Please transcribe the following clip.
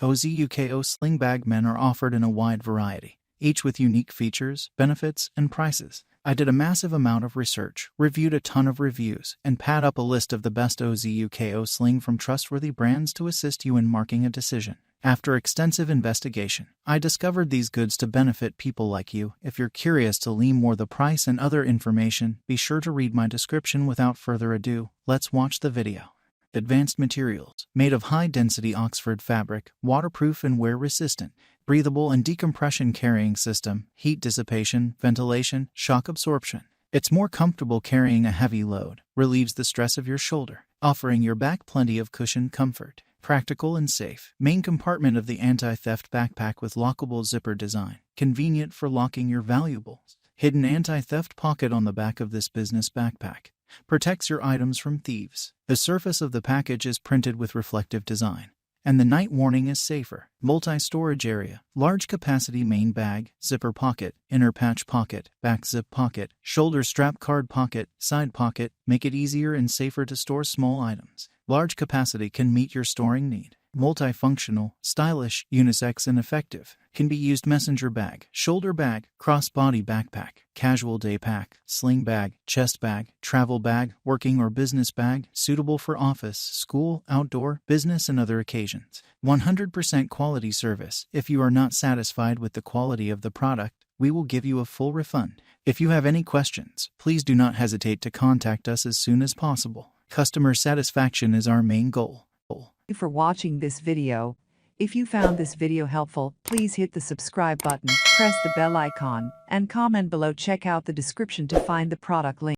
MOSISO Sling Bag men are offered in a wide variety, each with unique features, benefits, and prices. I did a massive amount of research, reviewed a ton of reviews, and pad up a list of the best MOSISO sling from trustworthy brands to assist you in making a decision. After extensive investigation, I discovered these goods to benefit people like you. If you're curious to learn more the price and other information, be sure to read my description. Without further ado, let's watch the video. Advanced materials, made of high-density Oxford fabric, waterproof and wear-resistant, breathable and decompression carrying system, heat dissipation, ventilation, shock absorption. It's more comfortable carrying a heavy load, relieves the stress of your shoulder, offering your back plenty of cushion comfort. Practical and safe. Main compartment of the anti-theft backpack with lockable zipper design, convenient for locking your valuables. Hidden anti-theft pocket on the back of this business backpack protects your items from thieves. The surface of the package is printed with reflective design, and the night warning is safer. Multi-storage area, large capacity main bag, zipper pocket, inner patch pocket, back zip pocket, shoulder strap card pocket, side pocket, make it easier and safer to store small items. Large capacity can meet your storing need. Multifunctional, stylish, unisex and effective. Can be used messenger bag, shoulder bag, crossbody backpack, casual day pack, sling bag, chest bag, travel bag, working or business bag, suitable for office, school, outdoor, business and other occasions. 100% quality service. If you are not satisfied with the quality of the product, we will give you a full refund. If you have any questions, please do not hesitate to contact us as soon as possible. Customer satisfaction is our main goal. Thank you for watching this video. If you found this video helpful, please hit the subscribe button, press the bell icon, and comment below. Check out the description to find the product link.